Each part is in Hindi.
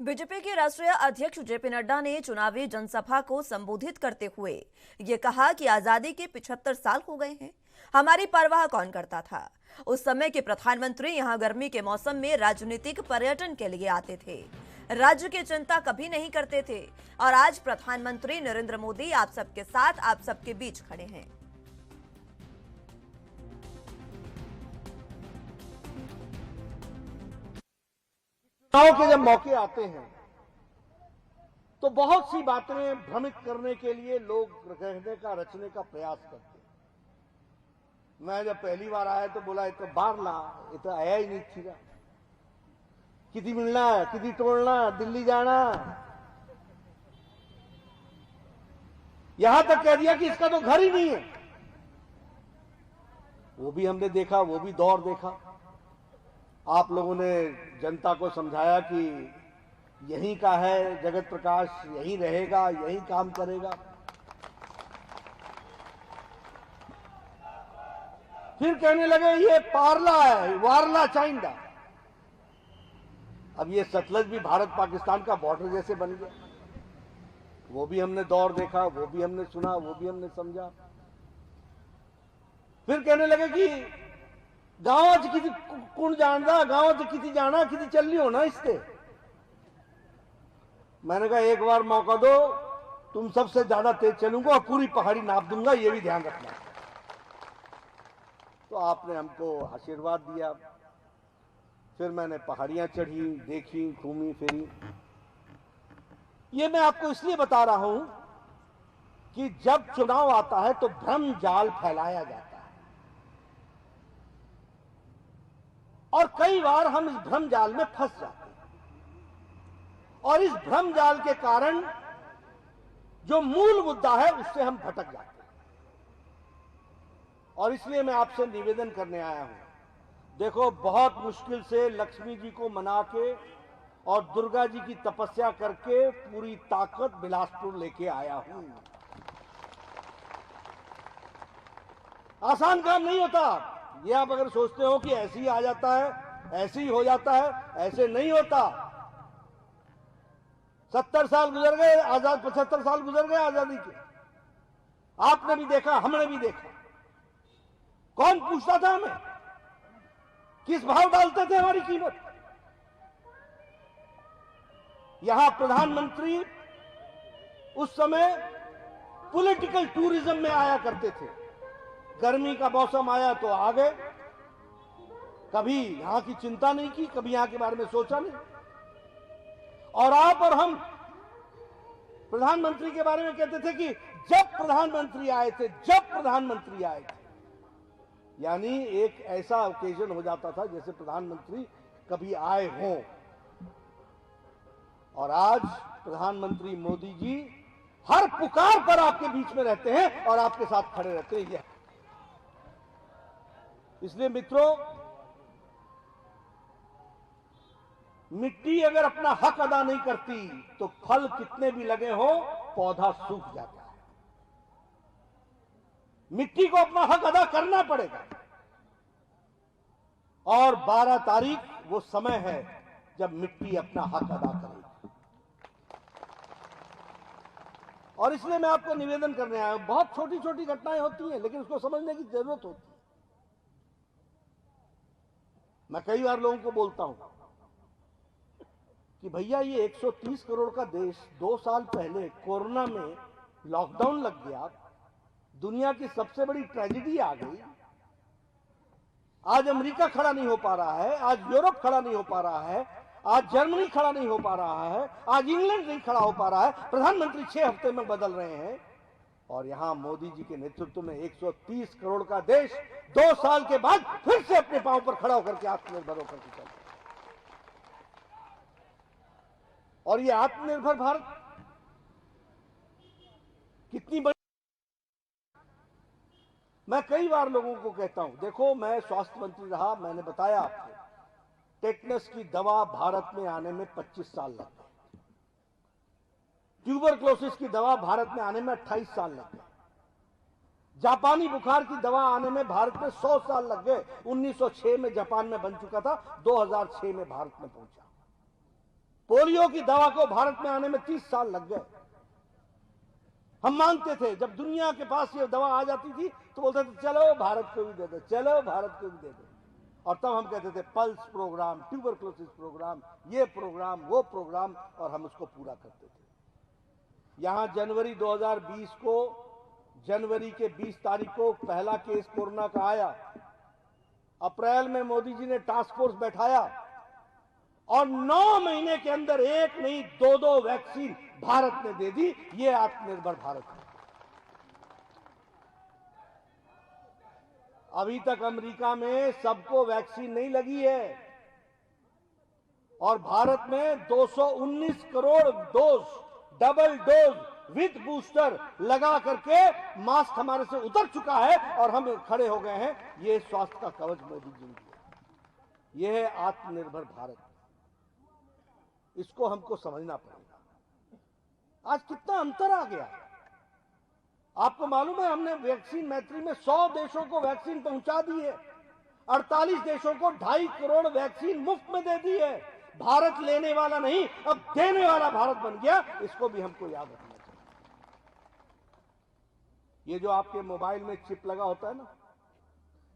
बीजेपी के राष्ट्रीय अध्यक्ष जेपी नड्डा ने चुनावी जनसभा को संबोधित करते हुए ये कहा कि आजादी के 75 साल हो गए हैं, हमारी परवाह कौन करता था। उस समय के प्रधानमंत्री यहां गर्मी के मौसम में राजनीतिक पर्यटन के लिए आते थे, राज्य की चिंता कभी नहीं करते थे। और आज प्रधानमंत्री नरेंद्र मोदी आप सबके साथ, आप सबके बीच खड़े हैं। चुनाव के जब मौके आते हैं तो बहुत सी बातें भ्रमित करने के लिए लोग कहने का, रचने का प्रयास करते हैं। मैं जब पहली बार आया तो बोला ये तो बाहर ला, ये तो आया ही नहीं थी। किती मिलना, किती तोड़ना, दिल्ली जाना, यहां तक कह दिया कि इसका तो घर ही नहीं है। वो भी हमने देखा, वो भी दौर देखा। आप लोगों ने जनता को समझाया कि यहीं का है जगत प्रकाश, यहीं रहेगा, यहीं काम करेगा। फिर कहने लगे ये पारला है, वारला चाइंदा। अब ये सतलज भी भारत पाकिस्तान का बॉर्डर जैसे बन गया। वो भी हमने दौर देखा, वो भी हमने सुना, वो भी हमने समझा। फिर कहने लगे कि गांव किती कुण जानता, गांव किती जाना, किती चलनी होना इससे। मैंने कहा एक बार मौका दो, तुम सबसे ज्यादा तेज चलूंगा और पूरी पहाड़ी नाप दूंगा, ये भी ध्यान रखना। तो आपने हमको आशीर्वाद दिया। फिर मैंने पहाड़ियां चढ़ी, देखी, घूमी फिरी। ये मैं आपको इसलिए बता रहा हूं कि जब चुनाव आता है तो भ्रम जाल फैलाया जाता है और कई बार हम इस भ्रम जाल में फंस जाते हैं और इस भ्रम जाल के कारण जो मूल मुद्दा है उससे हम भटक जाते हैं। और इसलिए मैं आपसे निवेदन करने आया हूं। देखो, बहुत मुश्किल से लक्ष्मी जी को मना के और दुर्गा जी की तपस्या करके पूरी ताकत बिलासपुर लेके आया हूं। आसान काम नहीं होता। ये आप अगर सोचते हो कि ऐसे ही आ जाता है, ऐसे ही हो जाता है, ऐसे नहीं होता। 70 साल गुजर गए आजाद, 75 साल गुजर गए आजादी के। आपने भी देखा, हमने भी देखा। कौन पूछता था हमें? किस भाव डालते थे हमारी कीमत? यहां प्रधानमंत्री उस समय पॉलिटिकल टूरिज्म में आया करते थे। गर्मी का मौसम आया तो आ गए, कभी यहां की चिंता नहीं की, कभी यहां के बारे में सोचा नहीं। और आप और हम प्रधानमंत्री के बारे में कहते थे कि जब प्रधानमंत्री आए थे, जब प्रधानमंत्री आए थे, यानी एक ऐसा ओकेजन हो जाता था जैसे प्रधानमंत्री कभी आए हों। और आज प्रधानमंत्री मोदी जी हर पुकार पर आपके बीच में रहते हैं और आपके साथ खड़े रहते हैं। इसलिए मित्रों, मिट्टी अगर अपना हक अदा नहीं करती तो फल कितने भी लगे हो, पौधा सूख जाता है। मिट्टी को अपना हक अदा करना पड़ेगा। और 12 तारीख वो समय है जब मिट्टी अपना हक अदा करेगी। और इसलिए मैं आपको निवेदन करने आया हूं। बहुत छोटी छोटी घटनाएं होती हैं, लेकिन उसको समझने की जरूरत होती है। मैं कई बार लोगों को बोलता हूं कि भैया ये 130 करोड़ का देश 2 साल पहले कोरोना में लॉकडाउन लग गया, दुनिया की सबसे बड़ी ट्रेजेडी आ गई। आज अमेरिका खड़ा नहीं हो पा रहा है, आज यूरोप खड़ा नहीं हो पा रहा है, आज जर्मनी खड़ा नहीं हो पा रहा है, आज इंग्लैंड नहीं खड़ा हो पा रहा है। प्रधानमंत्री 6 हफ्ते में बदल रहे हैं और यहां मोदी जी के नेतृत्व में 130 करोड़ का देश 2 साल के बाद फिर से अपने पांव पर खड़ा होकर के आत्मनिर्भर होकर के चल। और ये आत्मनिर्भर भारत कितनी बड़ी। मैं कई बार लोगों को कहता हूं, देखो मैं स्वास्थ्य मंत्री रहा, मैंने बताया आपको टेटनस की दवा भारत में आने में 25 साल लग गए। ट्यूबरक्लोसिस की दवा भारत में आने में 28 साल लग गए। जापानी बुखार की दवा आने में भारत में 100 साल लग गए। 1906 में जापान में बन चुका था, 2006 में भारत में पहुंचा। पोलियो की दवा को भारत में आने में 30 साल लग गए। हम मानते थे, जब दुनिया के पास ये दवा आ जाती थी तो बोलते थे चलो भारत को भी दे दो, चलो भारत को भी दे दो। और तब हम कहते थे पल्स प्रोग्राम, ट्यूबरक्लोसिस प्रोग्राम, ये प्रोग्राम, वो प्रोग्राम, और हम उसको पूरा करते थे। यहां जनवरी 2020 को, जनवरी के 20 तारीख को पहला केस कोरोना का आया। अप्रैल में मोदी जी ने टास्क फोर्स बैठाया और 9 महीने के अंदर एक नहीं 2-2 वैक्सीन भारत ने दे दी। ये आत्मनिर्भर भारत है। अभी तक अमेरिका में सबको वैक्सीन नहीं लगी है और भारत में 219 crore dose, double dose with booster लगा करके मास्क हमारे से उतर चुका है और हम खड़े हो गए हैं। ये स्वास्थ्य का कवच मोदी जी ने दिया। यह है आत्मनिर्भर भारत। इसको हमको समझना पड़ेगा। आज कितना अंतर आ गया। आपको मालूम है, हमने वैक्सीन मैत्री में 100 देशों को वैक्सीन पहुंचा दी है। 48 देशों को 2.5 करोड़ वैक्सीन मुफ्त में दे दी है। भारत लेने वाला नहीं, अब देने वाला भारत बन गया। इसको भी हमको याद रखना चाहिए। ये जो आपके मोबाइल में चिप लगा होता है ना,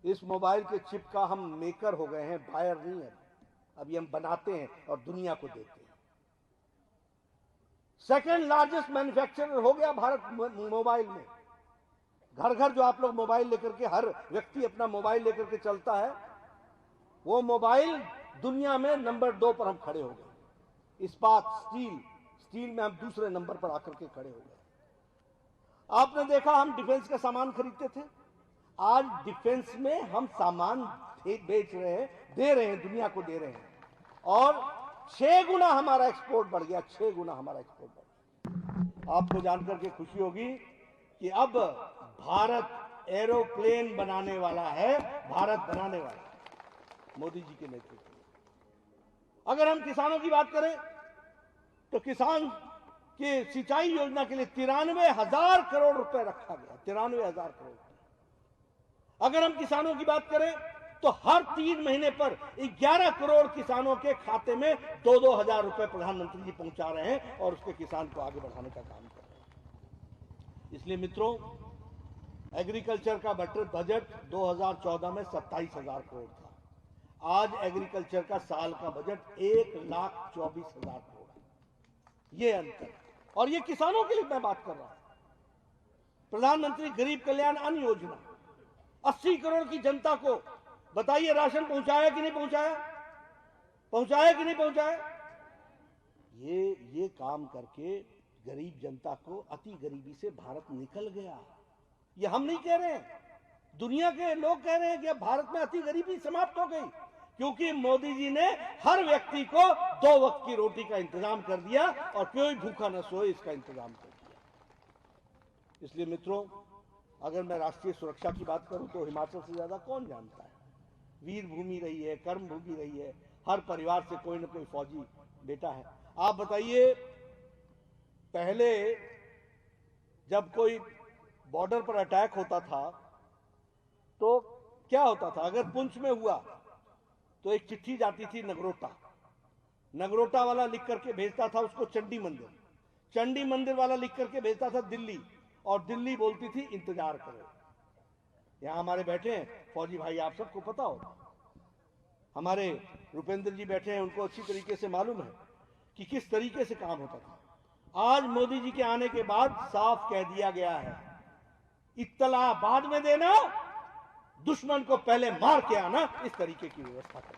इस मोबाइल के चिप का हम मेकर हो गए हैं, बायर नहीं है। अभी हम बनाते हैं और दुनिया को देते हैं। सेकेंड लार्जेस्ट मैन्युफैक्चरर हो गया भारत मोबाइल में। घर घर जो आप लोग मोबाइल लेकर के, हर व्यक्ति अपना मोबाइल लेकर के चलता है, वो मोबाइल दुनिया में नंबर 2 पर हम खड़े हो गए। इस्पात, स्टील में हम दूसरे नंबर पर आकर के खड़े हो गए। आपने देखा, हम डिफेंस का सामान खरीदते थे। आज डिफेंस में हम सामान बेच रहे हैं, दे रहे हैं, दुनिया को दे रहे हैं और 6 गुना हमारा एक्सपोर्ट बढ़ गया। 6 गुना हमारा एक्सपोर्ट बढ़ गया। आपको जानकर के खुशी होगी कि अब भारत एरोप्लेन बनाने वाला है, भारत बनाने वाला है मोदी जी के नेतृत्व में। अगर हम किसानों की बात करें तो किसान की सिंचाई योजना के लिए 93,000 करोड़ रुपए रखा गया। 93,000 करोड़। अगर हम किसानों की बात करें तो हर 3 महीने पर 11 करोड़ किसानों के खाते में 2-2 हजार रुपए प्रधानमंत्री जी पहुंचा रहे हैं और उसके किसान को आगे बढ़ाने का काम कर रहे हैं। इसलिए मित्रों, एग्रीकल्चर का बजट 2014 में 27,000 करोड़ था। आज एग्रीकल्चर का साल का बजट 1,24,000 करोड़ है। ये अंतर, और ये किसानों के लिए मैं बात कर रहा हूं। प्रधानमंत्री गरीब कल्याण अन्न योजना 80 करोड़ की जनता को, बताइए, राशन पहुंचाया कि नहीं पहुंचाया? पहुंचाया कि नहीं पहुंचाया? ये काम करके गरीब जनता को, अति गरीबी से भारत निकल गया। ये हम नहीं कह रहे हैं, दुनिया के लोग कह रहे हैं कि अब भारत में अति गरीबी समाप्त हो गई, क्योंकि मोदी जी ने हर व्यक्ति को 2 वक्त की रोटी का इंतजाम कर दिया और कोई भूखा न सोए इसका इंतजाम कर दिया। इसलिए मित्रों, अगर मैं राष्ट्रीय सुरक्षा की बात करूं तो हिमाचल से ज्यादा कौन जानता है। वीर भूमि रही है, कर्म भूमि रही है, हर परिवार से कोई ना कोई फौजी बेटा है। आप बताइए, पहले जब कोई बॉर्डर पर अटैक होता था तो क्या होता था? अगर पुंछ में हुआ तो एक चिट्ठी जाती थी नगरोटा वाला लिख करके भेजता था उसको चंडी मंदिर वाला लिख करके भेजता था दिल्ली, और दिल्ली बोलती थी इंतजार करो। यहां हमारे बैठे हैं फौजी भाई, आप सबको पता होगा। हमारे रुपेंद्र जी बैठे हैं, उनको अच्छी तरीके से मालूम है कि किस तरीके से काम होता था। आज मोदी जी के आने के बाद साफ कह दिया गया है, इत्तला बाद में देना, दुश्मन को पहले मार के आना, इस तरीके की व्यवस्था कर।